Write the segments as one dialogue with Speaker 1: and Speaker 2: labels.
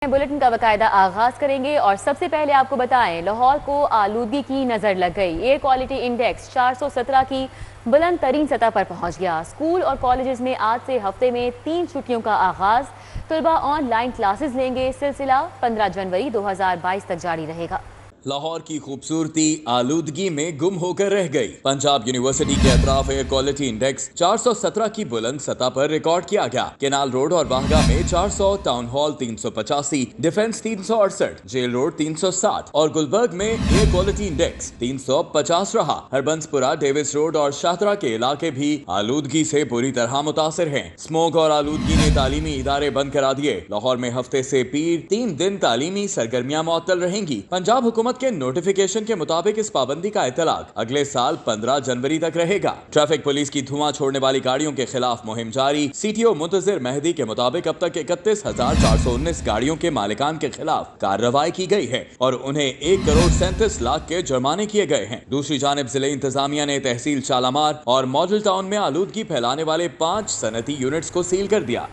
Speaker 1: Bulletin का बाकायदा आगाज करेंगे और सबसे पहले आपको बताएं लाहौर को आलूदगी की नजर लग गई। एयर क्वालिटी इंडेक्स 417 की बुलंद तरीन सतह पर पहुंच गया। स्कूल और कॉलेजेस में आज से हफ्ते में 3 छुट्टियों का आगाज। तलबा ऑनलाइन क्लासेस लेंगे। सिलसिला 15 जनवरी 2022 तक जारी रहेगा।
Speaker 2: लाहौर की खूबसूरती आलूदगी में गुम होकर रह गई। पंजाब यूनिवर्सिटी के अतराफ एयर क्वालिटी इंडेक्स 417 की बुलंद सतह पर रिकॉर्ड किया गया। केनाल रोड और बाहगा में 400, town hall 385, defence 368, jail road 360 और गुलबर्ग में एयर क्वालिटी इंडेक्स 350 रहा। हरबंसपुरा, डेविस रोड और शाहतरा के इलाके भी आलूदगी से बुरी तरह मुतासिर हैं। स्मोक और आलूदगी ने तालीमी इदारे बंद करा दिए। लाहौर में हफ्ते से पीर 3 दिन तालीमी सरगर्मियां मुअत्तल रहेंगी। पंजाब हुकूमत के नोटिफिकेशन के मुताबिक इस पाबंदी का इतलाक अगले साल 15 जनवरी तक रहेगा। ट्रैफिक पुलिस की धुआं छोड़ने वाली गाड़ियों के खिलाफ मुहिम जारी। सीटीओ मुंतजिर मेहदी के मुताबिक अब तक 31,419 गाड़ियों के मालिकान के खिलाफ कार्रवाई की गई है और उन्हें 1 करोड़ 37 लाख के जुर्माने किए गए हैं। दूसरी जानिब जिले इंतजामिया ने तहसील शालामार और मॉडल टाउन में आलूदगी फैलाने वाले 5 सनती यूनिट्स को सील कर दिया।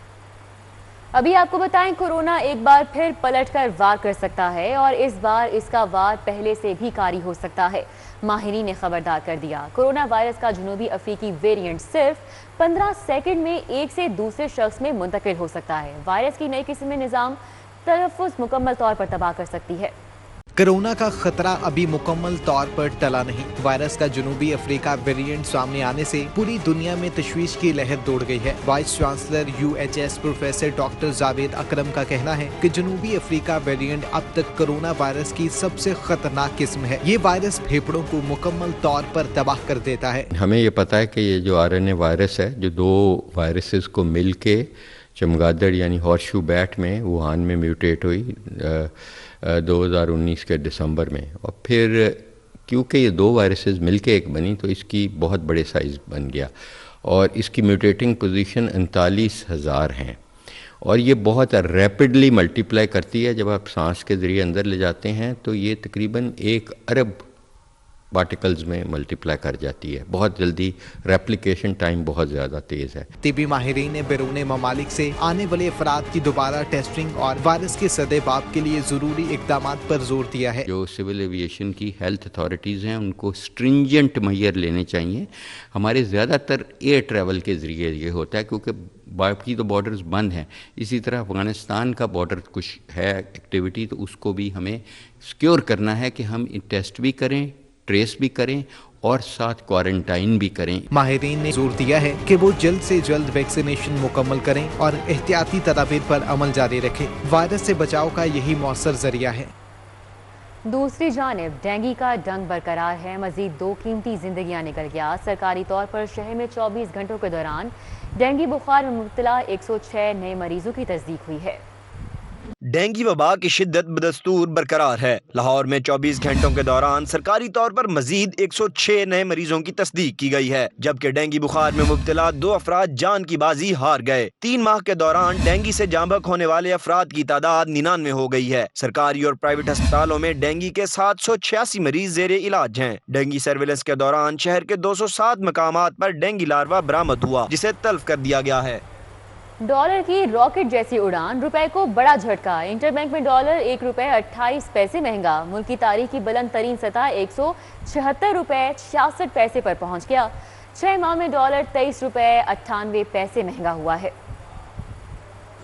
Speaker 1: अभी आपको बताएं, कोरोना एक बार फिर पलटकर वार कर सकता है और इस बार इसका वार पहले से भी कारी हो सकता है। माहिरीन ने खबरदार कर दिया। कोरोना वायरस का जनूबी अफ्रीकी वेरिएंट सिर्फ 15 सेकंड में एक से दूसरे शख्स में मुंतकिल हो सकता है। वायरस की नई किस्म में निज़ाम तलफ़्फ़ुज़ मुकम्मल तौर पर तबाह कर सकती है।
Speaker 3: कोरोना का खतरा अभी मुकम्मल तौर पर टला नहीं। वायरस का जनूबी अफ्रीका वेरिएंट सामने आने से पूरी दुनिया में तशवीश की लहर दौड़ गई है। Vice chancellor UHS professor doctor Javed Akram का कहना है कि जनूबी अफ्रीका वेरिएंट अब तक कोरोना वायरस की सबसे खतरनाक किस्म है। ये वायरस फेफड़ों को मुकम्मल तौर पर तबाह कर देता है।
Speaker 4: हमें ये पता है कि ये जो RNA वायरस है, जो 2 वायरसेस को मिल के चमगादड़ यानी हॉर्सशू बैट में वुहान में म्यूटेट हुई 2019 के दिसंबर में, और फिर क्योंकि ये 2 वायरसेस मिलके एक बनी तो इसकी बहुत बड़े साइज़ बन गया और इसकी म्यूटेटिंग पोजीशन 39,000 हैं और ये बहुत रैपिडली मल्टीप्लाई करती है। जब आप सांस के ज़रिए अंदर ले जाते हैं तो ये तकरीबन 1 अरब पार्टिकल्स में मल्टीप्लाई कर जाती है। बहुत जल्दी, रेप्लिकेशन टाइम बहुत ज़्यादा तेज़ है।
Speaker 3: तिबी माहिरीन ने बैरून ममालिक से आने वाले अफराद की दोबारा टेस्टिंग और वायरस के सदेबाप के लिए ज़रूरी इक़दाम पर जोर दिया है।
Speaker 4: जो सिविल एविएशन की हेल्थ अथॉरिटीज़ हैं उनको स्ट्रिंजेंट मेजर लेने चाहिए। हमारे ज़्यादातर एयर ट्रैवल के ज़रिए ये होता है क्योंकि बाकी तो बॉर्डर्स बंद हैं। इसी तरह अफ़गानिस्तान का बॉर्डर कुछ है एक्टिविटी, तो उसको भी हमें सिक्योर करना है कि हम टेस्ट भी करें, ट्रेस भी करें और साथ क्वारंटाइन भी करें।
Speaker 3: माहिरीन ने जोर दिया है कि वो जल्द से जल्द वैक्सीनेशन मुकम्मल करें और एहतियाती तदाबीर पर अमल जारी रखें। वायरस से बचाव का यही मौसर जरिया है।
Speaker 1: दूसरी जानिब डेंगू का डंक बरकरार है। मजीद 2 कीमती जिंदगियां निकल गया। सरकारी तौर पर शहर में 24 घंटों के दौरान डेंगू बुखार में मुब्तला 106 नए मरीजों की तस्दीक हुई है।
Speaker 5: डेंगू वबा की शिद्दत बदस्तूर बरकरार है। लाहौर में 24 घंटों के दौरान सरकारी तौर पर मजीद 106 नए मरीजों की तस्दीक की गई है, जबकि डेंगू बुखार में मुब्तला 2 अफराद जान की बाजी हार गए। 3 माह के दौरान डेंगू से जांबक होने वाले अफराद की तादाद 99 हो गई है। सरकारी और प्राइवेट अस्पतालों में डेंगू के 786 मरीज जेर इलाज हैं। डेंगू सर्विलेंस के दौरान शहर के 207 मकामात पर डेंगू लार्वा बरामद हुआ, जिसे तल्फ कर दिया गया है।
Speaker 1: डॉलर की रॉकेट जैसी उड़ान, रुपए को बड़ा झटका। इंटरबैंक में डॉलर 1 रुपए 28 पैसे महंगा। मुल्क की तारीख की बुलंद तरीन सतह 176 रुपए 66 पैसे पर पहुंच गया। 6 माह में डॉलर 23 रुपए 98 पैसे महंगा हुआ है।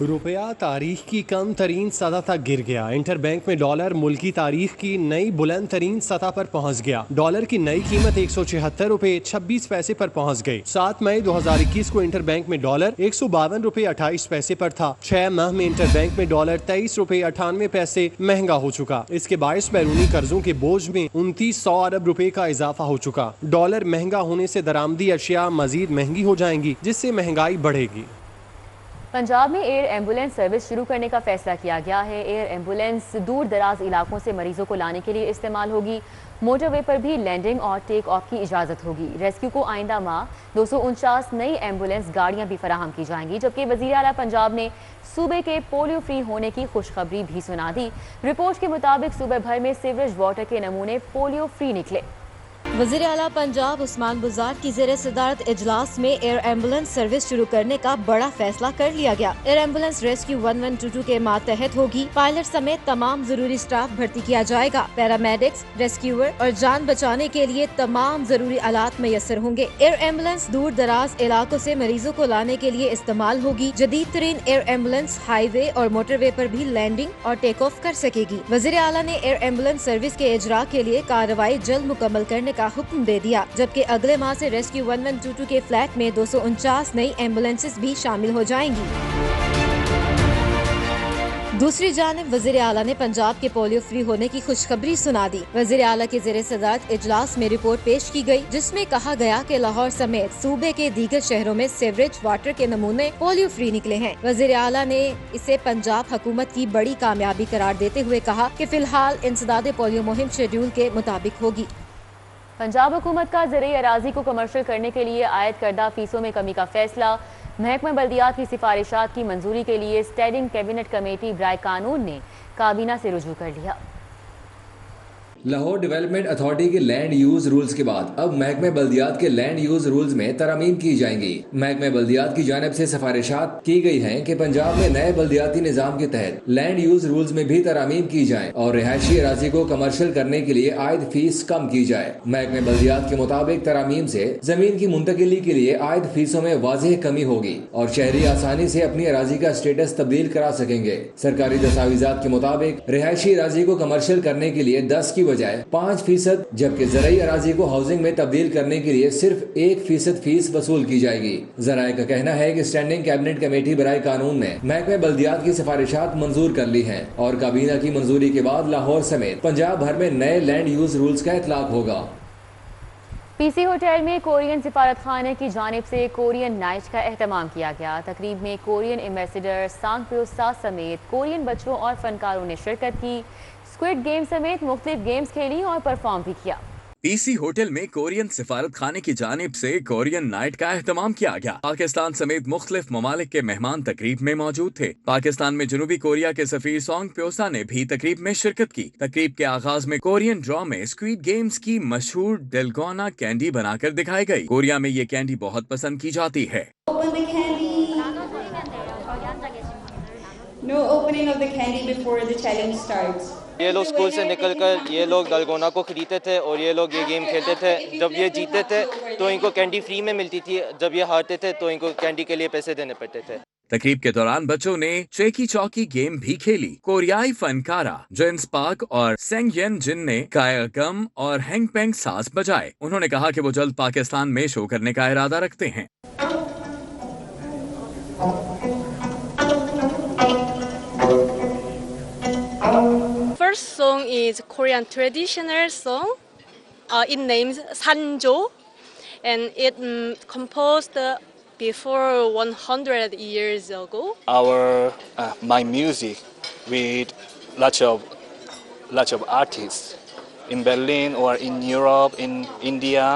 Speaker 6: रुपया तारीख की कम तरीन सतह तक गिर गया। इंटरबैंक में डॉलर मुल्क की तारीख की नई बुलंद तरीन सतह पर पहुंच गया। डॉलर की नई कीमत 176 रुपए 26 पैसे पर पहुंच गई। 7 मई 2021 को इंटरबैंक में डॉलर 152 रुपए 28 पैसे पर था। 6 माह में इंटरबैंक में डॉलर 23 रुपए 98 पैसे महंगा हो चुका। इसके बायस बैरूनी कर्जों के बोझ में 2900 अरब रुपए का इजाफा हो चुका। डॉलर महंगा होने से दरामदी अशिया मजीद महंगी हो जाएंगी, जिससे महंगाई बढ़ेगी।
Speaker 1: पंजाब में एयर एम्बुलेंस सर्विस शुरू करने का फैसला किया गया है। एयर एम्बुलेंस दूर दराज इलाकों से मरीजों को लाने के लिए इस्तेमाल होगी। मोटरवे पर भी लैंडिंग और टेक ऑफ की इजाज़त होगी। रेस्क्यू को आइंदा माह 249 नई एम्बुलेंस गाड़ियां भी फराहम की जाएंगी, जबकि वज़ीर आला पंजाब ने सूबे के पोलियो फ्री होने की खुशखबरी भी सुना दी। रिपोर्ट के मुताबिक सूबे भर में सीवरेज वाटर के नमूने पोलियो फ्री निकले।
Speaker 7: वज़ीर आला पंजाब उस्मान बुज़दार की ज़ेर सदारत इजलास में एयर एम्बुलेंस सर्विस शुरू करने का बड़ा फैसला कर लिया गया। एयर एम्बुलेंस रेस्क्यू 1122 के मातहत होगी। पायलट समेत तमाम जरूरी स्टाफ भर्ती किया जाएगा। पैरामेडिक्स, रेस्क्यूअर और जान बचाने के लिए तमाम जरूरी आलात मैसर होंगे। एयर एम्बुलेंस दूर दराज इलाकों से मरीजों को लाने के लिए इस्तेमाल होगी। जदीद तरीन एयर एम्बुलेंस हाईवे और मोटरवे पर भी लैंडिंग और टेक ऑफ कर सकेगी। वज़ीर आला ने एयर एम्बुलेंस सर्विस के इजरा के लिए कार्रवाई जल्द मुकम्मल करने का हुक्म दे दिया, जबकि अगले माह से रेस्क्यू 1122 के फ्लैट में 249 नई एम्बुलेंसेस भी शामिल हो जाएंगी। दूसरी जानिब वज़ीर आला ने पंजाब के पोलियो फ्री होने की खुशखबरी सुना दी। वज़ीर आला के ज़ेरे सदारत इजलास में रिपोर्ट पेश की गई, जिसमें कहा गया कि लाहौर समेत सूबे के दीगर शहरों में सीवरेज वाटर के नमूने पोलियो फ्री निकले हैं। वज़ीर आला ने इसे पंजाब हुकूमत की बड़ी कामयाबी करार देते हुए कहा कि फिलहाल इंसदादे पोलियो मुहिम शेड्यूल के मुताबिक होगी।
Speaker 1: पंजाब हुकूमत का ज़रिए अराजी को कमर्शियल करने के लिए आयद करदा फीसों में कमी का फैसला। महकमा बल्दियात की सिफारिशात की मंजूरी के लिए स्टैंडिंग कैबिनेट कमेटी बराए कानून ने काबीना से रुजू कर लिया।
Speaker 8: लाहौर डेवलपमेंट अथॉरिटी के लैंड यूज रूल्स के बाद अब महकमे बल्दियात के लैंड यूज रूल्स में तरमीम की जाएंगी। महकमे बल्दियात की जानिब से सिफारिशात की गई हैं कि पंजाब में नए बल्दियाती निज़ाम के तहत लैंड यूज रूल्स में भी तरमीम की जाए और रिहायशी अराजी को कमर्शियल करने के लिए आयद फीस कम की जाए। महकमे बल्दियात के मुताबिक तरमीम से जमीन की मुंतकिली के लिए आयद फीसों में वाज़ेह कमी होगी और शहरी आसानी से अपनी अराजी का स्टेटस तब्दील करा सकेंगे। सरकारी दस्तावेजात के मुताबिक रिहायशी अराजी को कमर्शियल करने के लिए 10 की बजाय 5%, जबकि ज़राई अराजी को हाउसिंग में तब्दील करने के लिए सिर्फ 1% फीस वसूल की जाएगी। ज़राए का कहना है कि स्टैंडिंग कैबिनेट कमेटी बराए कानून ने महकमे बल्दियात की सिफारिशात मंजूर कर ली हैं और काबीना की मंजूरी के बाद लाहौर समेत पंजाब भर में नए लैंड यूज रूल्स का इतलाक होगा।
Speaker 1: पीसी होटल में कोरियन सिफारत खाने की जानिब से कोरियन नाइट का एहतमाम किया गया। तकरीब में कोरियन एम्बेसडर सांग प्योसा समेत कोरियन बच्चों और फनकारों ने शिरकत की। स्क्विड गेम समेत मुख्तलिफ गेम्स खेली और परफॉर्म भी किया।
Speaker 2: पीसी होटल में कोरियन सिफारत खाने की जानिब से कोरियन नाइट का एहतमाम किया गया। पाकिस्तान समेत मुख्तलिफ ममालिक के मेहमान तकरीब में मौजूद थे। पाकिस्तान में जनूबी कोरिया के सफीर सॉन्ग प्योसा ने भी तकरीब में शिरकत की। तकरीब के आगाज में कोरियन ड्रॉ में स्क्विड गेम्स की मशहूर डेलगोना कैंडी बनाकर दिखाई गई। कोरिया में ये कैंडी बहुत पसंद की जाती है।
Speaker 9: No opening of the candy before the challenge starts.
Speaker 10: ये लोग स्कूल से निकलकर ये लोग डलगोना को खरीदते थे और ये लोग ये गेम खेलते थे। जब ये जीते थे तो इनको कैंडी फ्री में मिलती थी, जब ये हारते थे तो इनको कैंडी के लिए पैसे देने पड़ते थे।
Speaker 2: तकरीब के दौरान बच्चों ने चेकी चौकी गेम भी खेली। कोरियाई फनकारा जेन्स पार्क और सेंग येन जिन ने कायगम और हैंग पेंग साज बजाए। उन्होंने कहा कि वो जल्द पाकिस्तान में शो करने का इरादा रखते हैं।
Speaker 11: First song is Korean traditional song. It names Sanjo, and it composed before 100 years ago.
Speaker 12: My music with lots of artists in Berlin or in Europe, in India,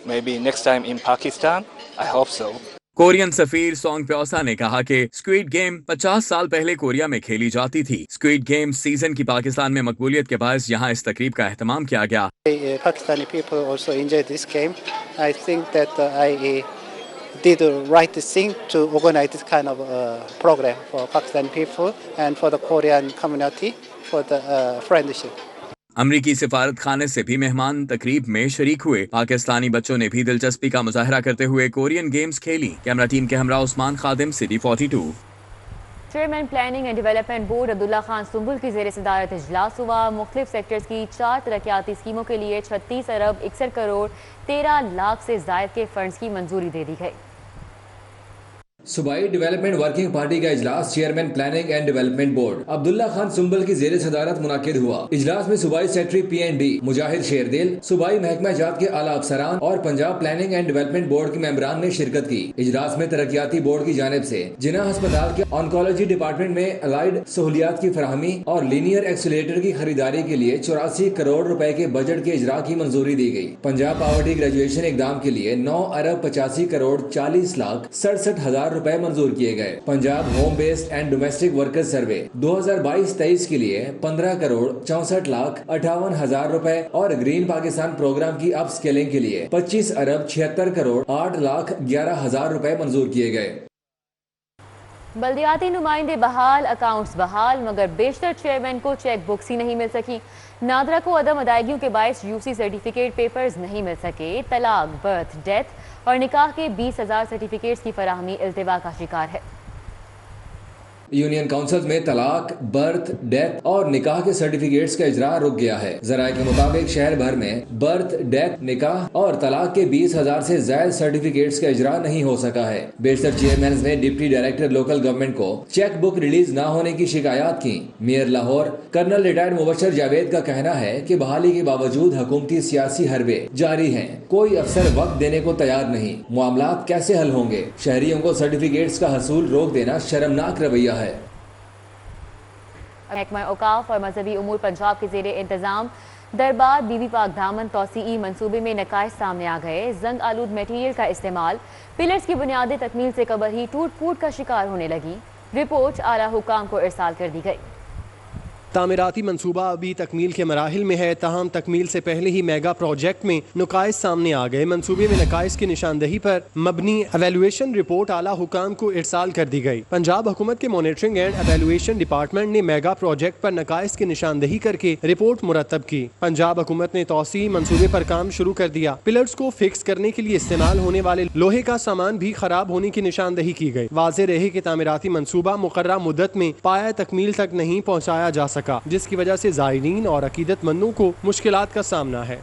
Speaker 12: maybe next time in Pakistan. I hope so.
Speaker 2: Korean सफीर Song Pyosa ने कहा कि squid game 50 साल पहले Korea में खेली जाती थी। स्क्विड गेम सीजन की पाकिस्तान में मकबूलियत के बायस यहाँ इस तकरीब का एहतमाम किया गया।
Speaker 13: Pakistani people also enjoy this game. I think that I did the right thing to organize this kind of program for Pakistani people and for the Korean community for the friendship.
Speaker 2: अमरीकी सिफारत खाने से भी मेहमान तकरीब में शरीक हुए। पाकिस्तानी बच्चों ने भी दिलचस्पी का मुजाहरा करते हुए कोरियन गेम्स खेली। कैमरा टीम के हमरा Usman Khadim, city 42।
Speaker 1: Chairman planning and development board Abdullah Khan Sumbul की ज़ेर सदारत इजलास हुआ। मुख्तलिफ सेक्टर्स की 4 तरक्याती स्कीमों के लिए 36 अरब 61 करोड़ 13 लाख से ज़ायद के फंड्स की मंजूरी दे दी गई।
Speaker 8: सूबाई डेवलपमेंट वर्किंग पार्टी का इजलास chairman planning and development board Abdullah Khan Sumbal की जेर सदारत मुनाकिद हुआ। इजलास में सूबाई सेक्रेटरी PNB मुजाहिद शेरदिल, सूबाई महकमा जात के आला अफसरान और Punjab planning and development board के मेंबरान ने शिरकत की। इजलास में तरक्याती बोर्ड की जानिब से जिना अस्पताल के ऑन्कोलॉजी डिपार्टमेंट में अलाइड सहूलियात की फराहमी और लीनियर एक्सीलेटर की खरीदारी के लिए 84 करोड़ रुपए के बजट के इजरा की मंजूरी दी गई। पंजाब पावर्टी ग्रेजुएशन इकदाम के लिए 9 अरब 85 करोड़ 40 लाख 67 हजार रुपए मंजूर किए गए। Punjab home based and domestic workers survey 2022-23 के लिए 15,64,58,000 रुपए और ग्रीन पाकिस्तान प्रोग्राम की अप स्केलिंग के लिए 25,76,08,11,000 रुपए मंजूर किए गए।
Speaker 1: बल्दियाती नुमाइंदे बहाल, अकाउंट्स बहाल, मगर बेशतर चेयरमैन को चेक बुक्स ही नहीं मिल सकी। नादरा को अदम अदायगियों के बायस यूसी सर्टिफिकेट पेपर्स नहीं मिल सके। तलाक, बर्थ, डेथ और निकाह के 20,000 सर्टिफिकेट्स की फराहमी इल्तिवा का शिकार है।
Speaker 8: यूनियन काउंसिल में तलाक, बर्थ, डेथ और निकाह के सर्टिफिकेट्स का इजरा रुक गया है। जराये के मुताबिक शहर भर में बर्थ, डेथ, निकाह और तलाक के 20,000 से ज्यादा सर्टिफिकेट्स का इजरा नहीं हो सका है। बेशतर चेयरमैन ने डिप्टी डायरेक्टर लोकल गवर्नमेंट को चेक बुक रिलीज न होने की शिकायत की। Mayor Lahore colonel retired Mubashar Javed का कहना है कि बहाली के बावजूद हुकूमती सियासी हरबे जारी हैं। कोई अफसर वक्त देने को तैयार नहीं। मामला कैसे हल होंगे? शहरियों को सर्टिफिकेट्स का हसूल रोक देना शर्मनाक रवैया है।
Speaker 1: महकमा औकाफ और मजहबी उमूर पंजाब के ज़ेरे इंतजाम दरबार बीबी पाक दामन तौसीई मंसूबे में नकाइस सामने आ गए। जंग आलूद मटीरियल का इस्तेमाल पिलर्स की बुनियादी तकमील से कबल ही टूट फूट का शिकार होने लगी। रिपोर्ट आला हुकाम को इरसाल कर दी गई।
Speaker 6: तामीराती मंसूबा अभी तकमील के मराहिल में है, ताहम तकमील से पहले ही मेगा प्रोजेक्ट में नुकाइस सामने आ गए। मंसूबे में नकाइस की निशानदही पर मबनी एवेल्युएशन रिपोर्ट आला हुकाम को इरसाल कर दी गई। पंजाब हुकूमत के मॉनिटरिंग एंड एवेल्युएशन डिपार्टमेंट ने मेगा प्रोजेक्ट पर नकाइस की निशानदही करके रिपोर्ट मुरतब की। पंजाब हुकूमत ने तौसी मंसूबे पर काम शुरू कर दिया। पिलर्स को फिक्स करने के लिए इस्तेमाल होने वाले लोहे का सामान भी खराब होने की निशानदही की गई। वाज़ेह रहे कि तामीराती मंसूबा मुकर्रर मुद्दत में पाया तकमील तक नहीं पहुँचाया जा सका, जिसकी वजह से ज़ायरीन और अकीदतमंदों को मुश्किलात का सामना है।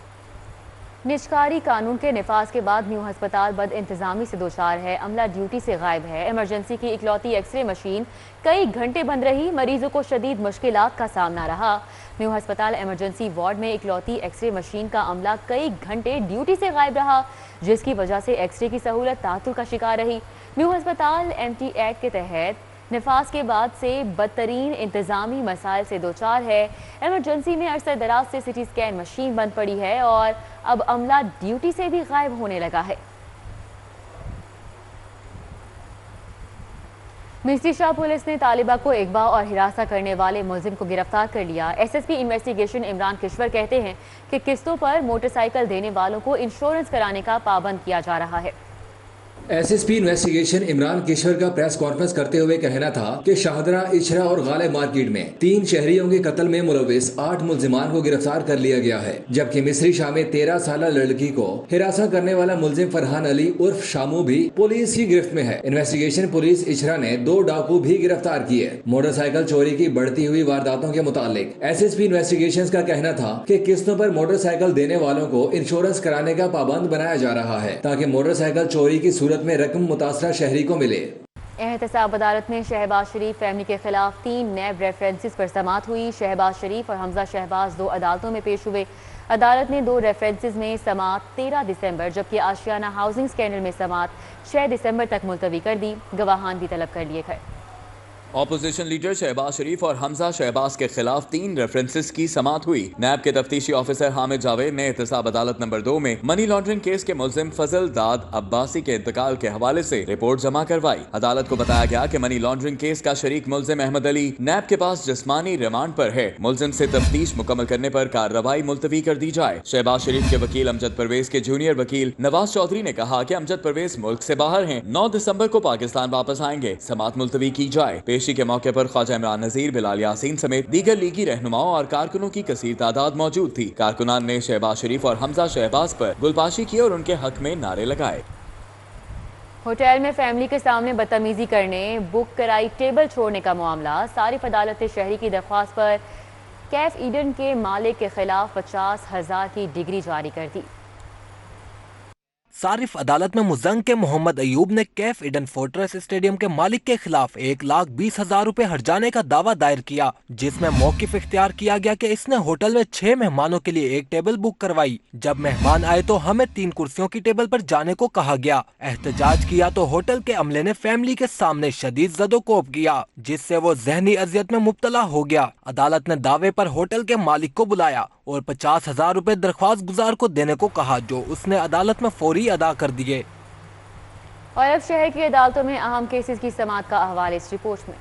Speaker 1: निजकारी कानून के निफाज के बाद न्यू हस्पताल बद इंतजामी से दोचार है। अमला ड्यूटी से गायब है। इमरजेंसी की इकलौती एक्सरे मशीन कई घंटे बंद रही। मरीजों को शदीद मुश्किलात का सामना रहा। न्यू हस्पताल इमरजेंसी वार्ड में इकलौती एक्सरे मशीन का अमला कई घंटे ड्यूटी से गायब रहा, जिसकी वजह से एक्सरे की सहूलत तातुल का शिकार रही। न्यू हस्पताल MT एक्ट के तहत निफाज के बाद से बदतरीन इंतजामी मसाइल से दोचार है। इमरजेंसी में अरसे दराज से CT स्कैन मशीन बंद पड़ी है और अब अमला ड्यूटी से भी गायब होने लगा है। मिस्री शाह पुलिस ने तालिबा को अगवा और हिरासा करने वाले मुलजिम को गिरफ्तार कर लिया। SSP इन्वेस्टिगेशन इमरान किश्वर कहते हैं कि किस्तों पर मोटरसाइकिल देने वालों को इंश्योरेंस कराने का पाबंद किया जा रहा है।
Speaker 8: SSP इन्वेस्टिगेशन इमरान किश्वर का प्रेस कॉन्फ्रेंस करते हुए कहना था कि शाहदरा, इचरा और गालिब मार्केट में 3 शहरियों के कत्ल में मुलविस 8 मुलजिमान को गिरफ्तार कर लिया गया है, जबकि मिस्री शाह में 13 साल लड़की को हिरासा करने वाला मुलजिम फरहान अली उर्फ शामू भी पुलिस की गिरफ्त में है। इन्वेस्टिगेशन पुलिस इचरा ने 2 डाकू भी गिरफ्तार किए। मोटरसाइकिल चोरी की बढ़ती हुई वारदातों के मुतालिक SSP इन्वेस्टिगेशन का कहना था कि किस्तों पर मोटरसाइकिल देने वालों को इंश्योरेंस कराने का पाबंद बनाया जा रहा है, ताकि मोटरसाइकिल चोरी की सूरत में रकम मुतासरा शहरी को मिले।
Speaker 1: एहतसाब अदालत में शहबाज शरीफ फैमिली के खिलाफ 3 नैब रेफरेंसेस पर समाअत हुई। शहबाज शरीफ और हमजा शहबाज 2 अदालतों में पेश हुए। अदालत ने 2 रेफरेंसेस में समाअत 13 दिसंबर जबकि आशियाना हाउसिंग स्कैंडल में समाअत 6 दिसंबर तक मुलतवी कर दी। गवाहान भी तलब कर लिए गए।
Speaker 2: ऑपोजिशन लीडर शहबाज शरीफ और हमजा शहबाज के खिलाफ 3 रेफरेंसेस की समाअत हुई। नैब के तफ्तीशी ऑफिसर हामिद जावेद ने एहतसाब अदालत नंबर 2 में मनी लॉन्ड्रिंग केस के मुलजिम फजल दाद अब्बासी के इंतकाल के हवाले से रिपोर्ट जमा करवाई। अदालत को बताया गया कि मनी लॉन्ड्रिंग केस का शरीक मुलजिम अहमद अली नैब के पास जिस्मानी रिमांड पर है। मुलजिम से तफ्तीश मुकम्मल करने पर कार्रवाई मुलतवी कर दी जाए। शहबाज शरीफ के वकील अमजद परवेज के जूनियर वकील नवाज चौधरी ने कहा कि अमजद परवेज मुल्क से बाहर हैं। 9 दिसंबर को पाकिस्तान वापस आएंगे। समाअत मुलतवी की जाए। पेशी के मौके पर ख्वाजा इमरान नजीर, बिलाल यासीन समेत दीगर लीगी रहनुमाओं और कारकुनों की कसीर तादाद मौजूद थी। कारकुनान ने शहबाज शरीफ और हमजा शहबाज पर गुलपाशी की और उनके हक में नारे लगाए।
Speaker 1: होटल में फैमिली के सामने बदतमीजी करने, बुक कराई टेबल छोड़ने का मामला। सारिफ अदालत ने शहरी की दरख्वास्त पर कैफ ईडन के मालिक के खिलाफ 50,000 की डिग्री जारी कर दी।
Speaker 14: सारिफ अदालत में मुजंग के मोहम्मद अयूब ने कैफ ईडन फोर्ट्रेस स्टेडियम के मालिक के खिलाफ 1,20,000 रुपए हर्जाने का दावा दायर किया, जिसमें मौकिफ इख्तियार किया गया कि इसने होटल में 6 मेहमानों के लिए 1 टेबल बुक करवाई। जब मेहमान आए तो हमें 3 कुर्सियों की टेबल पर जाने को कहा गया। एहतजाज किया तो होटल के अमले ने फैमिली के सामने शदीद ज़दोकोब किया, जिससे वो जहनी अजियत में मुब्तला हो गया। अदालत ने दावे पर होटल के मालिक को बुलाया और 50,000 रुपए दरख्वास्त गुजार को देने को कहा, जो उसने अदालत में फौरी अदा कर दिए।
Speaker 1: اور اب شہر کی عدالتوں میں اہم کیسز کی سماعت کا احوال اس رپورٹ میں۔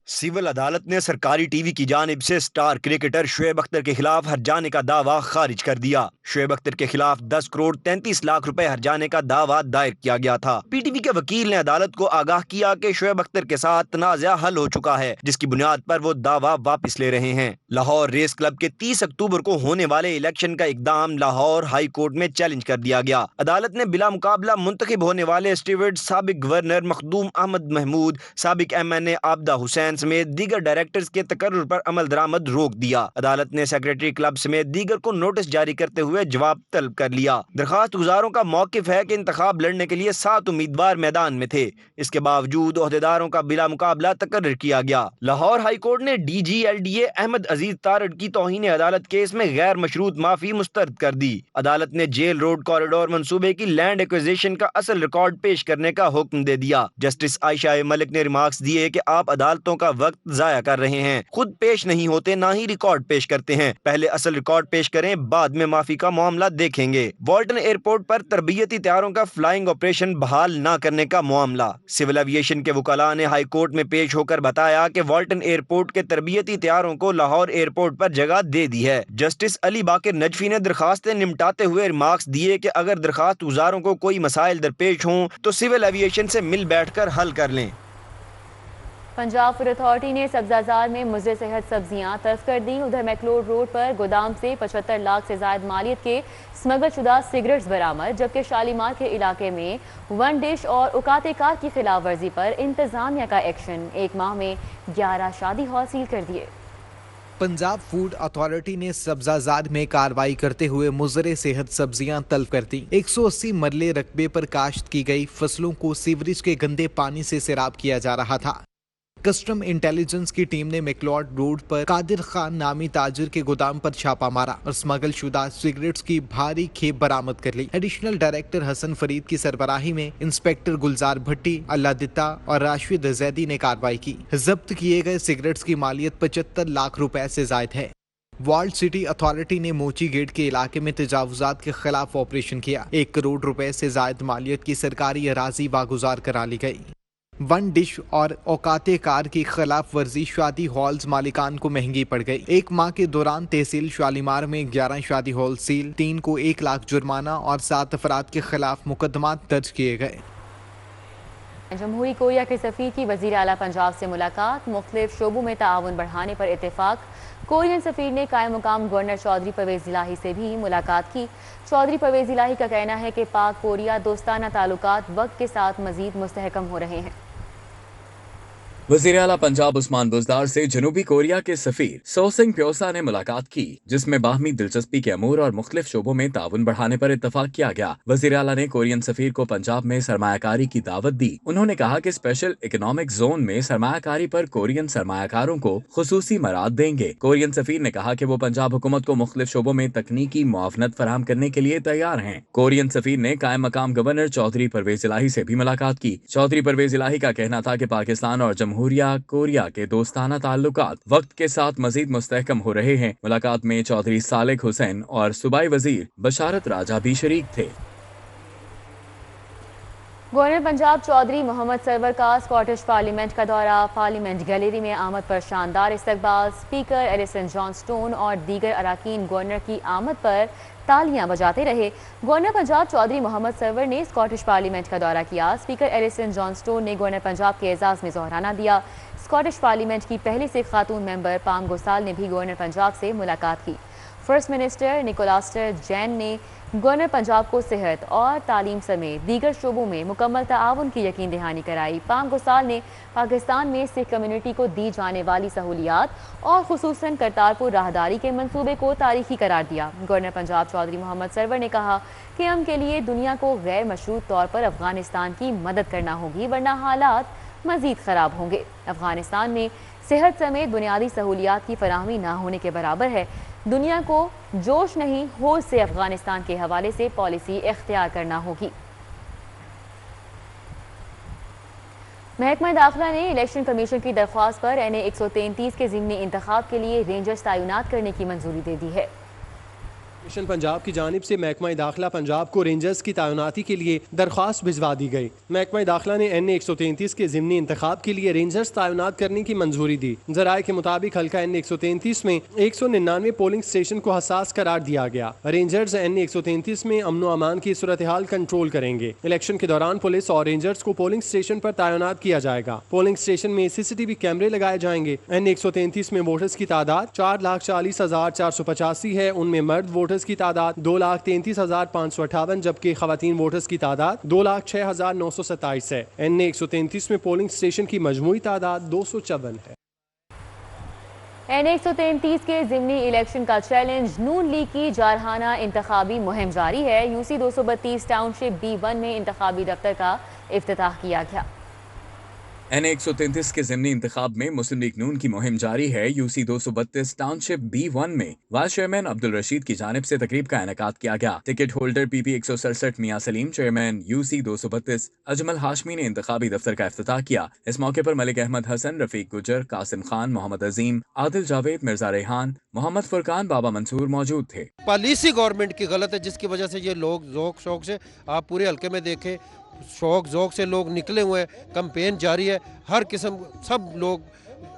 Speaker 5: سول عدالت نے سرکاری ٹی وی کی جانب سے سٹار کرکٹر شعیب اختر کے خلاف ہرجانے کا دعویٰ خارج کر دیا۔ شعیب اختر کے خلاف 10 کروڑ 33 لاکھ روپے ہرجانے کا دعویٰ دائر کیا گیا تھا۔ پی ٹی وی کے وکیل نے عدالت کو آگاہ کیا کہ شعیب اختر کے ساتھ تنازع حل ہو چکا ہے، جس کی بنیاد پر وہ دعویٰ واپس لے رہے ہیں۔ لاہور ریس کلب کے 30 اکتوبر کو ہونے والے الیکشن کا اقدام لاہور ہائی کورٹ میں چیلنج کر دیا گیا۔ عدالت نے بلا مقابلہ منتخب ہونے والے اسٹیورڈ سابق گورنر مخدوم احمد محمود، سابق MNA عابدہ حسین سمیت دیگر ڈائریکٹرز کے تقرر پر عمل درآمد روک دیا۔ عدالت نے سیکرٹری کلب سمیت دیگر کو نوٹس جاری کرتے ہوئے جواب طلب کر لیا۔ درخواست گزاروں کا موقف ہے کہ انتخاب لڑنے کے لیے 7 امیدوار میدان میں تھے، اس کے باوجود عہدیداروں کا بلا مقابلہ تقرر کیا گیا۔ لاہور ہائی کورٹ نے DG LDA احمد عزیز تارڑ کی توہین عدالت کیس میں غیر مشروط معافی مسترد کر دی۔ عدالت نے جیل روڈ کوریڈور منصوبے کی لینڈ ایکوزیشن کا اصل ریکارڈ پیش کرنے کا حکم دے دیا۔ جسٹس عائشہ ملک نے ریمارکس دیے کہ آپ عدالتوں کا وقت ضائع کر رہے ہیں، خود پیش نہیں ہوتے، نہ ہی ریکارڈ پیش کرتے ہیں، پہلے اصل ریکارڈ پیش کریں، بعد میں معافی کا معاملہ دیکھیں گے۔ والٹن ایئرپورٹ پر تربیتی طیاروں کا فلائنگ آپریشن بحال نہ کرنے کا معاملہ۔ سول ایویشن کے وکلاء نے ہائی کورٹ میں پیش ہو کر بتایا کہ والٹن ایئرپورٹ کے تربیتی طیاروں کو لاہور ایئرپورٹ پر جگہ دے دی ہے۔ جسٹس علی باقر نجفی نے درخواستیں نمٹاتے ہوئے ریمارکس دیے کہ اگر درخواست گزاروں کو کوئی مسائل درپیش ہوں تو سول ایویشن سے مل بیٹھ کر حل کر لیں۔
Speaker 1: پنجاب فوڈ اتھارٹی نے سبزہ زار میں مضر صحت سبزیاں تلف کر دیں۔ ادھر میکلوڈ روڈ پر گودام سے 75 لاکھ سے زائد مالیت کے سمگل شدہ سگریٹس برآمد، جبکہ شالیمار کے علاقے میں ون ڈش اور اوقات کار کی خلاف ورزی پر انتظامیہ کا ایکشن، 1 ماہ میں 11 شادی ہال سیل کر دیے۔
Speaker 3: پنجاب فوڈ اتھارٹی نے سبزہ زار میں کارروائی کرتے ہوئے مضر صحت سبزیاں تلف کر دیں۔ 180 مرلے رقبے پر کاشت کی گئی فصلوں کو سیوریج کے گندے پانی سے سیراب کیا جا رہا تھا۔ کسٹم انٹیلیجنس کی ٹیم نے میکلوڈ روڈ پر قادر خان نامی تاجر کے گودام پر چھاپہ مارا اور اسمگل شدہ سگریٹس کی بھاری کھیپ برآمد کر لی۔ ایڈیشنل ڈائریکٹر حسن فرید کی سربراہی میں انسپیکٹر گلزار بھٹی، اللہ دتا اور راشد زیدی نے کارروائی کی۔ ضبط کیے گئے سگریٹس کی مالیت 75 لاکھ روپے سے زائد ہے۔ والڈ سٹی اتھارٹی نے موچی گیٹ کے علاقے میں تجاوزات کے خلاف آپریشن کیا۔ 1 کروڑ روپے سے زائد مالیت کی سرکاری اراضی واگزار کرا لی گئی۔ ون ڈش اور اوقات کار کی خلاف ورزی شادی ہالز مالکان کو مہنگی پڑ گئی۔ 1 ماہ کے دوران تحصیل شالیمار میں 11 شادی ہال سیل، 3 کو 1 لاکھ جرمانہ اور 7 افراد کے خلاف مقدمات درج کیے گئے۔
Speaker 1: جمہوری کوریا کے سفیر کی وزیر اعلیٰ پنجاب سے ملاقات، مختلف شعبوں میں تعاون بڑھانے پر اتفاق۔ کورین سفیر نے قائم مقام گورنر چودھری پرویز الہی سے بھی ملاقات کی۔ چودھری پرویز الہی کا کہنا ہے کہ پاک کوریا دوستانہ تعلقات وقت کے ساتھ مزید مستحکم ہو رہے ہیں۔
Speaker 2: وزیر اعلیٰ پنجاب عثمان بزدار سے جنوبی کوریا کے سفیر سو سنگھ پیوسا نے ملاقات کی، جس میں باہمی دلچسپی کے امور اور مختلف شعبوں میں تعاون بڑھانے پر اتفاق کیا گیا۔ وزیر اعلیٰ نے کورین سفیر کو پنجاب میں سرمایہ کاری کی دعوت دی۔ انہوں نے کہا کہ اسپیشل اکنامک زون میں سرمایہ کاری پر کورین سرمایہ کاروں کو خصوصی مراعات دیں گے۔ کورین سفیر نے کہا کہ وہ پنجاب حکومت کو مختلف شعبوں میں تکنیکی معاونت فراہم کرنے کے لیے تیار ہیں۔ کورین سفیر نے قائم مقام گورنر چودھری پرویز الہی سے بھی ملاقات کی۔ چودھری پرویز الہی کا کہنا تھا کہ پاکستان اور جمہوریہ کوریا کے دوستانہ تعلقات وقت کے ساتھ مزید مستحکم ہو رہے ہیں۔ ملاقات میں چودھری صالح حسین اور صوبائی وزیر بشارت راجہ بھی شریک تھے۔
Speaker 1: گورنر پنجاب چودھری محمد سرور کا اسکاٹش پارلیمنٹ کا دورہ، پارلیمنٹ گیلری میں آمد پر شاندار استقبال، اسپیکر ایلیسن جان سٹون اور دیگر اراکین گورنر کی آمد پر تالیاں بجاتے رہے۔ گورنر پنجاب چودھری محمد سرور نے اسکاٹش پارلیمنٹ کا دورہ کیا۔ اسپیکر ایلیسن جان سٹون نے گورنر پنجاب کے اعزاز میں ظہرانہ دیا۔ اسکاٹش پارلیمنٹ کی پہلی سکھ خاتون ممبر پام گوسال نے بھی گورنر پنجاب سے ملاقات کی۔ فرسٹ منسٹر نکولاسٹر جین نے گورنر پنجاب کو صحت اور تعلیم سمیت دیگر شعبوں میں مکمل تعاون کی یقین دہانی کرائی۔ پام گوسال نے پاکستان میں سکھ کمیونٹی کو دی جانے والی سہولیات اور خصوصاً کرتارپور راہداری کے منصوبے کو تاریخی قرار دیا۔ گورنر پنجاب چودھری محمد سرور نے کہا کہ ہم کے لیے دنیا کو غیر مشروط طور پر افغانستان کی مدد کرنا ہوگی، ورنہ حالات مزید خراب ہوں گے۔ افغانستان میں صحت سمیت بنیادی سہولیات کی فراہمی نہ ہونے کے برابر ہے۔ دنیا کو جوش نہیں، ہوش سے افغانستان کے حوالے سے پالیسی اختیار کرنا ہوگی۔ محکمہ داخلہ نے الیکشن کمیشن کی درخواست پر NA 133 کے ضمنی انتخاب کے لیے رینجرز تعینات کرنے کی منظوری دے دی ہے۔
Speaker 6: मिशन पंजाब की जानिब से महकमा दाखिला पंजाब को रेंजर्स की तैनाती के लिए दरख्वास्त भिजवा दी गई। महकमा दाखिला ने NA 133 के ज़िमनी इंतखाब के लिए रेंजर्स तैनात करने की मंजूरी दी। ज़राए के मुताबिक हल्का NA 133 में 199 पोलिंग स्टेशन को हसास करार दिया गया। रेंजर्स NA 133 में अमन व अमान की सूरत हाल कंट्रोल करेंगे। इलेक्शन के दौरान पुलिस और रेंजर्स को पोलिंग स्टेशन पर तैनात किया जाएगा। पोलिंग स्टेशन में CCTV कैमरे लगाए जाएंगे। NA 133 में वोटर्स की तादाद 4,40,485 है। उनमें मर्द वोटर्स की तादाद 2,33,558 जबकि खवातीन वोटर्स की तादाद 2,06,927 है। NA 133 में पोलिंग स्टेशन की मजमूई तादाद 254 है।
Speaker 1: NA 133 के ज़िमनी इलेक्शन का चैलेंज नून लीग की जारहाना इंतखाबी मुहिम जारी है। UC 232 टाउनशिप B1 में इंतखाबी दफ्तर का इफ्तिताह किया गया।
Speaker 2: NA 133 के ज़िमनी इंतखाब में मुस्लिम लीग नून की मुहिम जारी है। UC 232 टाउनशिप B1 में वाइस चेयरमैन अब्दुल रशीद की जानिब से तकरीब का इनेकाद किया गया। टिकट होल्डर PP 167 मियां सलीम, चेयरमैन UC 232 अजमल हाशमी ने इंतखाबी दफ्तर का इफ्तिताह किया। इस मौके पर मलिक अहमद हसन, रफीक गुजर, कासिम खान, मोहम्मद अजीम, आदिल जावेद, मिर्जा रेहान, मोहम्मद फुरकान, बाबा मंसूर मौजूद थे।
Speaker 15: पॉलिसी गवर्नमेंट की गलत है जिसकी वजह से ये लोग ज़ौक शौक से, आप पूरे हल्के में देखें, शौक ज़ौक से लोग निकले हुए हैं। कैंपेन जारी है, हर किस्म सब लोग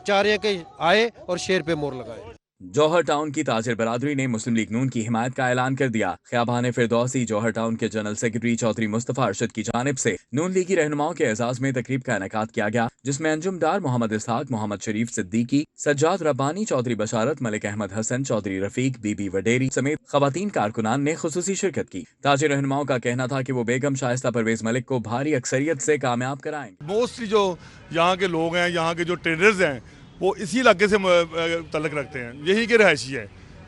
Speaker 15: चाह रहे हैं कि आए और शेर पे मोहर लगाए।
Speaker 2: जौहर टाउन की ताजिर बरादरी ने मुस्लिम लीग नून की हिमायत का ऐलान कर दिया। ख्याबान फिरदौसी जौहर टाउन के जनरल सेक्रेटरी चौधरी मुस्तफ़ा अरशद की जानिब से नून लीगी रहनुमाओं के एजाज में तकरीब का इनेकाद किया गया, जिसमें अंजुमदार मोहम्मद इसहाक, मोहम्मद शरीफ सिद्दीकी, सज्जाद रब्बानी, चौधरी बशारत, मलिक अहमद हसन, चौधरी रफीक, बीबी वडेरी समेत खवातीन कारकुनान ने खुसूसी शिरकत की। ताजिर रहनुमाओं का कहना था कि वो बेगम शाइस्ता परवेज मलिक को भारी अक्सरियत से कामयाब कराएंगे।
Speaker 16: मोस्टली जो यहाँ के लोग हैं, यहाँ के जो ट्रेडर्स हैं, वो इसी इलाके से तल्लुक़ रखते हैं, यही के रहायशी है।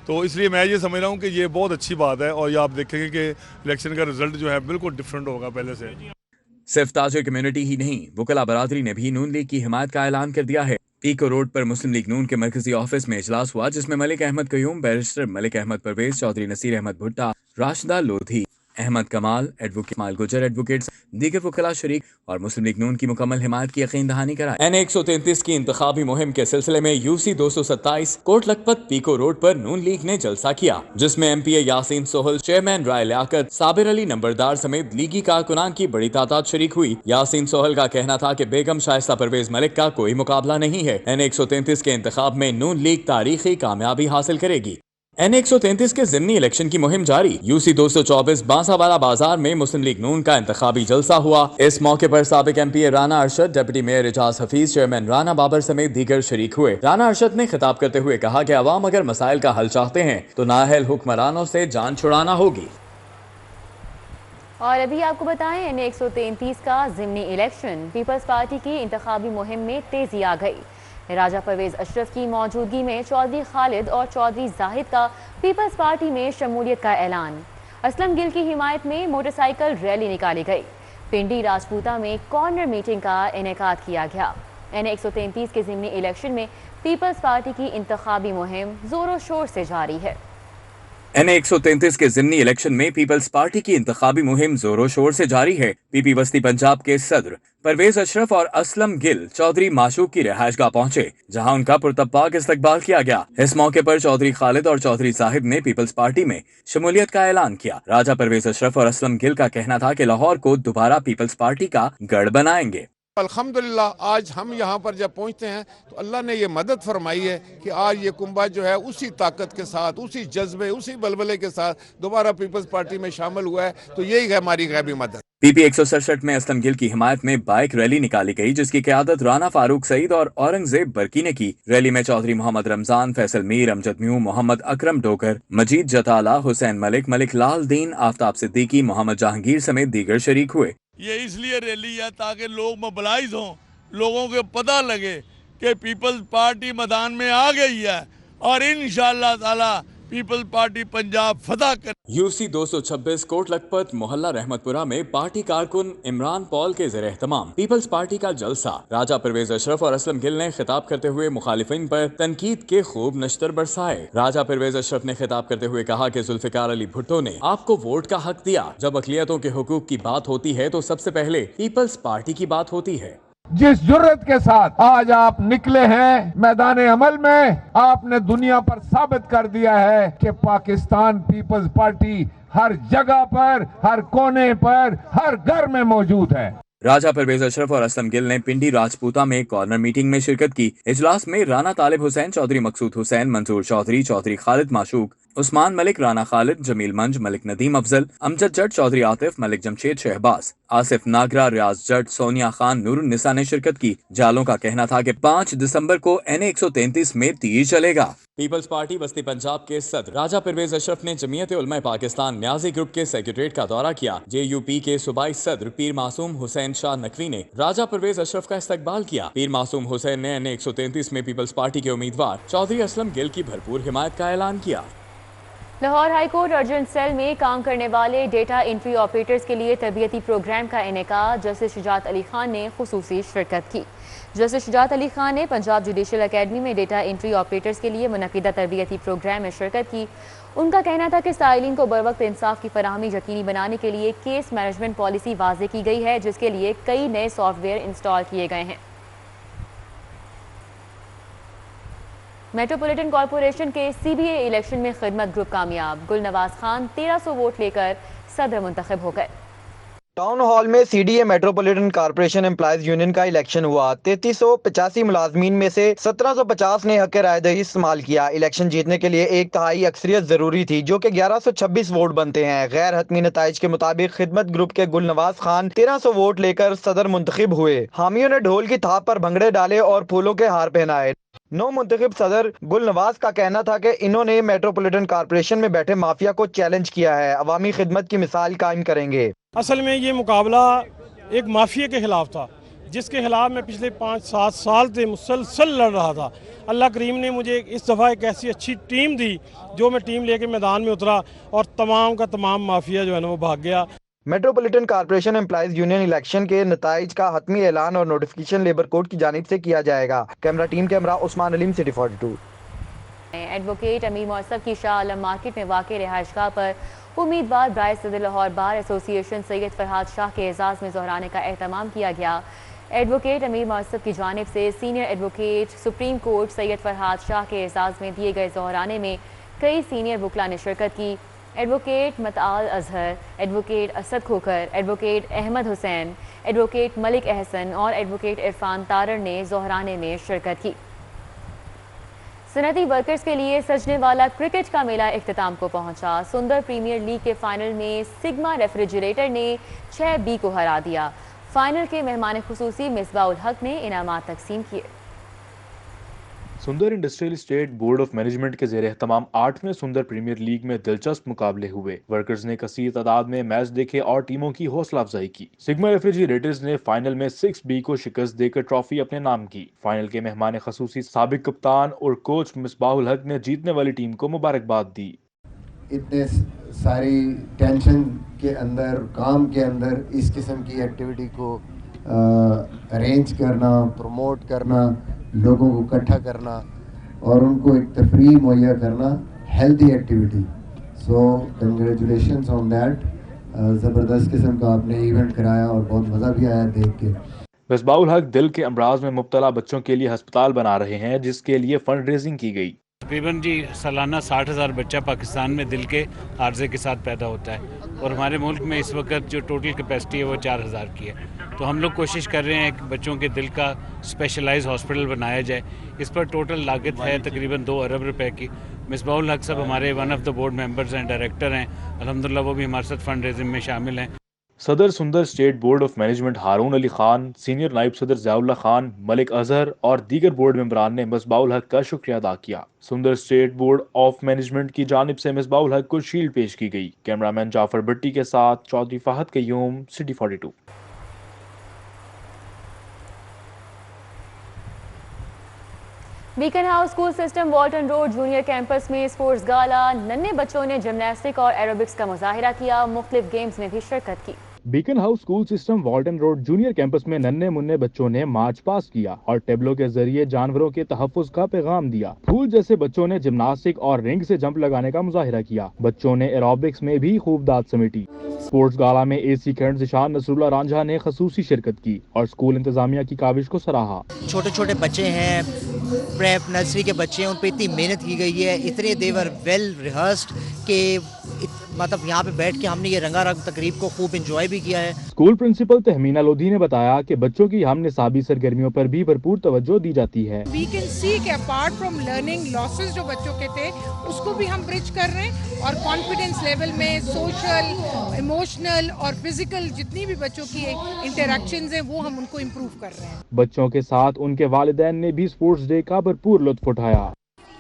Speaker 16: तो इसलिए मैं ये समझ रहा हूँ कि ये बहुत अच्छी बात है और ये आप देखेंगे कि इलेक्शन का रिजल्ट जो है बिल्कुल डिफरेंट होगा पहले से।
Speaker 2: सिर्फ ताजिर कम्युनिटी ही नहीं, वकला बरादरी ने भी नून लीग की हिमायत का ऐलान कर दिया है। पीको रोड पर मुस्लिम लीग नून के मरकजी ऑफिस में इजलास हुआ, जिसमें मलिक अहमद कयूम, बैरिस्टर मलिक अहमद परवेज, चौधरी नसीर अहमद भुट्टा, राशिदा लोधी, अहमद कमाल, एडवोकेट माल गुजर, एडवोकेट्स, दीगर वकला शरीक और मुस्लिम लीग नून की मुकम्मल हिमायत की यकीन दहानी कराई। NA 133 की इंतखाबी मुहिम के सिलसिले में UC 227 कोट लखपत पीको रोड पर नून लीग ने जलसा किया, जिसमें MPA यासीन सोहल, चेयरमैन राय लियाकत, साबिर अली नंबरदार समेत लीगी कारकुनान की बड़ी तादाद शरीक हुई। यासीन सोहल का कहना था कि बेगम शाइस्ता परवेज मलिक का कोई मुकाबला नहीं है। NA 133 के इंतखाब में नून लीग तारीखी कामयाबी हासिल करेगी। NA 133 के ज़िमनी इलेक्शन की मुहिम जारी। UC 224 बांसावाला बाजार में मुस्लिम लीग नून का इंतखाबी जलसा हुआ। इस मौके पर साबिक MPA Rana Arshad, deputy mayor Ejaz Hafeez, chairman Rana Babar समेत दीगर शरीक हुए। राना अरशद ने खिताब करते हुए कहा कि अवाम अगर मसाइल का हल चाहते हैं तो नाअहल हुक्मरानों से जान छुड़ाना होगी।
Speaker 1: और अभी आपको बताएं, NA 133 का ज़िमनी इलेक्शन, पीपल्स पार्टी की इंतखाबी मुहिम में तेजी आ गई। राजा परवेज अशरफ की मौजूदगी में चौधरी खालिद और चौधरी जाहिद का पीपल्स पार्टी में शमूलियत का ऐलान। असलम गिल की हिमायत में मोटरसाइकिल रैली निकाली गई। पिंडी राजपूता में कॉर्नर मीटिंग का इनेकाद किया गया। NA 133 के ज़िमनी इलेक्शन में पीपल्स पार्टी की इंतखाबी मुहिम जोरों शोर से जारी है।
Speaker 2: NA 133 के ज़िमनी इलेक्शन में पीपल्स पार्टी की इंतखाबी मुहिम जोरों शोर से जारी है। PP बस्ती पंजाब के सदर परवेज अशरफ और असलम गिल चौधरी माशूक की रिहाइशगाह पहुंचे, जहां उनका पुरतब्बाक इस्तकबाल किया गया। इस मौके पर चौधरी खालिद और चौधरी साहिब ने पीपल्स पार्टी में शमूलियत का ऐलान किया। राजा परवेज अशरफ और असलम गिल का कहना था कि लाहौर को दोबारा पीपल्स पार्टी का गढ़ बनाएंगे।
Speaker 17: अल्हम्दुलिल्लाह आज हम यहाँ पर जब पहुँचते हैं तो अल्लाह ने ये मदद फरमाई है कि आज ये कुंभा जो है उसी ताकत के साथ, उसी जज्बे, उसी बलबले के साथ दोबारा पीपल्स पार्टी में शामिल हुआ है। तो यही है हमारी गैबी मदद।
Speaker 2: PP 167 में असलम गिल की हिमायत में बाइक रैली निकाली गई, जिसकी क़यादत राना फारूक सईद और औरंगजेब बरकी ने की। रैली में चौधरी मोहम्मद रमजान, फैसल मीर, अमजद म्यू, मोहम्मद अकरम डोकर, मजीद जताला, हुसैन मलिक, मलिक लाल दीन, आफ्ताब सिद्दीकी, मोहम्मद जहांगीर समेत दीगर शरीक हुए।
Speaker 16: ये इसलिए रैली है ताकि लोग मोबिलाइज हों, लोगों को पता लगे कि पीपल्स पार्टी मैदान में आ गई है और इंशाअल्लाह ताला पीपल्स पार्टी पंजाब फतह कर।
Speaker 2: UC 226 कोट लखपत मोहल्ला रहमतपुरा में पार्टी कारकुन इमरान पॉल के ज़ेर एहतमाम पीपल्स पार्टी का जलसा। राजा परवेज अशरफ और असलम गिल ने खिताब करते हुए मुखालिफिन पर तनकीद के खूब नश्तर बरसाए। राजा परवेज अशरफ ने खिताब करते हुए कहा कि जुल्फिकार अली भुट्टो ने आपको वोट का हक दिया। जब अकलियतों के हुकूक की बात होती है तो सबसे पहले पीपल्स पार्टी की बात होती है।
Speaker 17: जिस जुर्रत के साथ आज आप निकले हैं मैदान अमल में, आपने दुनिया पर साबित कर दिया है कि पाकिस्तान पीपल्स पार्टी हर जगह पर, हर कोने पर, हर घर में मौजूद है।
Speaker 2: राजा परवेज अशरफ और असलम गिल ने पिंडी राजपूता में कॉर्नर मीटिंग में शिरकत की। इजलास में राना तालिब हुसैन, चौधरी मकसूद हुसैन, मंसूर चौधरी, चौधरी खालिद माशूक, उस्मान मलिक, राना खालिद, जमील मंज, मलिक नदीम अफजल, अमजद जट, चौधरी आतिफ, मलिक जमशेद शहबाज, आसिफ नागरा, रियाज जट, सोनिया खान, नूरुन्निसा ने शिरकत की। जालों का कहना था कि 5 दिसंबर को NA 133 में तीर चलेगा। पीपल्स पार्टी बस्ती पंजाब के सदर राजा परवेज अशरफ ने जमीयत उलमा पाकिस्तान न्याजी ग्रुप के सेक्रेटरीट का दौरा किया। JUP के सूबाई सदर पीर मासूम हुसैन शाह नकवी ने राजा परवेज अशरफ का इस्तकबाल किया। पीर मासूम हुसैन ने NA 133 में पीपल्स पार्टी के उम्मीदवार चौधरी असलम गिल की भरपूर हिमायत का ऐलान किया।
Speaker 1: Lahore high court urgent cell में काम करने वाले डेटा एंट्री ऑपरेटर्स के लिए तरबियती प्रोग्राम का इनेकाद जस्टिस शुजात अली खान ने खुसूसी शिरकत की। जस्टिस शुजात अली खान ने पंजाब जुडिशल अकेडमी में डेटा एंट्री ऑपरेटर्स के लिए मुनक़िदा तरबियती प्रोग्राम में शिरकत की। उनका कहना था कि साइलिन को बरवक्त इंसाफ की फराहमी यकीनी बनाने के लिए केस मैनेजमेंट पॉलिसी वाज़े की गई है, जिसके लिए कई नए सॉफ्टवेयर इंस्टॉल किए गए हैं। मेट्रोपॉलिटन कॉरपोरेशन के CBA इलेक्शन में खिदमत ग्रुप कामयाब। गुलनवाज खान 1300 वोट लेकर सदर मुंतखब हो गए।
Speaker 5: टाउन हॉल में CDA metropolitan corporation employees union का इलेक्शन हुआ। 3385 मुलाजमीन में से 1750 ने हक राय दही इस्तेमाल किया। इलेक्शन जीतने के लिए 1/3 अक्सरियत जरूरी थी, जो कि 1126 वोट बनते हैं। गैर हतमी नताइज के मुताबिक खिदमत ग्रुप के गुलनवाज खान 1300 वोट लेकर सदर मुंतखब हुए। हामियों ने ढोल की थाप पर भंगड़े डाले और फूलों के हार पहनाए। नौ मुंतखब सदर गुलनवाज का कहना था कि इन्होंने मेट्रोपॉलिटन कॉर्पोरेशन में बैठे माफिया को चैलेंज किया है, अवामी खिदमत की मिसाल कायम करेंगे।
Speaker 18: असल में ये मुकाबला एक माफिया के खिलाफ था, जिसके खिलाफ मैं पिछले 5-7 साल से मुसलसल लड़ रहा था। अल्लाह करीम ने मुझे इस दफ़ा एक ऐसी अच्छी टीम दी, जो मैं टीम लेके मैदान में उतरा और तमाम का तमाम माफिया जो है ना वो भाग गया।
Speaker 5: Metropolitan corporation employees union election के नताइज का हतमी ऐलान और नोटिफिकेशन लेबर कोर्ट की जानिब से किया जाएगा। कैमरा टीम के हमरा उस्मान अलीम, सिटी 42।
Speaker 1: एडवोकेट अमीर मौसफ की शाह आलम मार्केट में वाक़ रिहाइशगाह पर उम्मीदवार बराए सदर लाहौर बार एसोसिएशन सैयद फरहाद शाह के एजाज़ में ज़ोहराने का एहतमाम किया गया। एडवोकेट अमीर मौसफ की जानिब से senior advocate supreme court Syed Farhad Shah के एजाज़ में दिए गए ज़ोहराने में कई सीनियर वकला ने शिरकत की। एडवोकेट मतआल अजहर, एडवोकेट असद खोकर, एडवोकेट अहमद हुसैन, एडवोकेट मलिक अहसन और एडवोकेट इरफान तारर ने ज़ोहराने में शिरकत की। सनती वर्कर्स के लिए सजने वाला क्रिकेट का मेला इख्तिताम को पहुंचा। सुंदर प्रीमियर लीग के फाइनल में सिग्मा रेफ्रिजरेटर ने 6B को हरा दिया। फाइनल के मेहमान खुसूसी मिसबाह उल हक ने इनामात तकसीम किए।
Speaker 19: सुंदर industrial state board of management के ज़ेर एहतमाम 8वें सुंदर प्रीमियर लीग में दिलचस्प मुकाबले हुए। वर्कर्स ने कसीर तादाद में मैच देखे और टीमों की हौसला अफजाई की। सिग्मा रेफ्रिजरेटर्स ने फाइनल में 6B को शिकस्त देकर ट्रॉफी अपने नाम की। फाइनल के मेहमान खसूसी साबिक कप्तान और कोच मिसबाह उल हक ने जीतने वाली टीम को मुबारकबाद दी।
Speaker 20: इतने सारी टेंशन के अंदर, काम के अंदर इस किस्म की एक्टिविटी को अरेंज करना, प्रमोट करना, लोगों को इकट्ठा करना और उनको एक तफरीह मुहैया करना, healthy activity. So congratulations on that. ज़बरदस्त किस्म का आपने इवेंट कराया और बहुत मज़ा भी आया देख के।
Speaker 19: मिसबाह उल हक दिल के अमराज में मुब्तला बच्चों के लिए अस्पताल बना रहे हैं, जिसके लिए फंड रेजिंग की गई।
Speaker 21: तकरीबन जी सालाना 60,000 बच्चा पाकिस्तान में दिल के आर्जे के साथ पैदा होता है और हमारे मुल्क में इस वक्त जो टोटल कैपेसिटी है वो 4,000 की है। तो हम लोग कोशिश कर रहे हैं कि बच्चों के दिल का स्पेशलाइज्ड हॉस्पिटल बनाया जाए। इस पर टोटल लागत है तकरीबन 2 अरब रुपए की। मिसबाह उल हक साहब हमारे one of the board members हैं, डायरेक्टर हैं, अल्हम्दुलिल्लाह वो भी हमारे साथ फंड रेजिंग में शामिल हैं।
Speaker 19: सदर Sundar state board of management Haroon Ali Khan, senior नायब सदर ज़ियाउल्ला खान, मलिक अजहर और दीगर बोर्ड मेंबरान ने मिसबाह उल हक का शुक्रिया अदा किया। सुंदर स्टेट बोर्ड ऑफ मैनेजमेंट की जानिब से मिसबाह उल हक को शील्ड पेश की गई। कैमरामैन जाफर भट्टी के साथ Chaudhry Fahad Qayyum, city 42।
Speaker 1: Beaconhouse school system Walton road junior campus में स्पोर्ट्स गाला। नन्हे बच्चों ने जिमनास्टिक और एरोबिक्स का मुजाहिरा किया। मुख्तलिफ गेम्स में भी शिरकत की।
Speaker 19: Beacon house school system Walton road junior campus में नन्हे मुन्ने बच्चों ने मार्च पास किया और टेबलों के जरिए जानवरों के तहफ्फुज का पैगाम दिया। फूल जैसे बच्चों ने जिम्नास्टिक और रिंग से जंप लगाने का मुजाहिरा किया। बच्चों ने एरोबिक्स में भी खूब दाद समेटी। स्पोर्ट्स गाला में एसी कैंट निशान नसरुल्लाह रांझा ने खसूसी शिरकत की और स्कूल इंतजामिया की काविश को सराहा।
Speaker 4: छोटे छोटे बच्चे हैं, प्रेप नर्सरी के बच्चे हैं, उन पे इतनी मेहनत की गई है, इतने देवर वेल रिहर्स्ड के मतलब यहाँ पे बैठ के हमने ये रंगारंग तकरीब को खूब एंजॉय भी किया है।
Speaker 19: स्कूल प्रिंसिपल तहमीना लोधी ने बताया कि बच्चों की हम निसाबी सरगर्मियों पर भी भरपूर तवज्जो दी जाती है।
Speaker 22: We can see कि अपार्ट फ्रॉम लर्निंग लॉसेस जो बच्चों के थे उसको भी हम ब्रिज कर रहे हैं और कॉन्फिडेंस लेवल में सोशल, इमोशनल और फिजिकल जितनी भी बच्चों की इंटरेक्शंस हैं वो हम उनको इम्प्रूव कर रहे हैं।
Speaker 19: बच्चों के साथ उनके वालिदैन ने भी स्पोर्ट्स डे का भरपूर लुत्फ उठाया।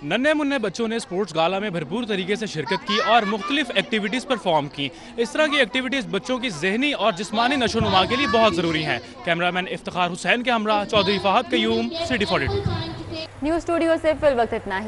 Speaker 23: नन्हे मुन्ने बच्चों ने स्पोर्ट्स गाला में भरपूर तरीके से शिरकत की और मुख्तलिफ एक्टिविटीज़ परफॉर्म की। इस तरह की एक्टिविटीज़ बच्चों की ज़हनी और जिस्मानी नशोनुमा के लिए बहुत ज़रूरी हैं। कैमरामैन इफ्तिखार हुसैन के हमरा Chaudhry Fahad Qayyum, city 42।
Speaker 1: News studio से फिल वक्त इतना ही।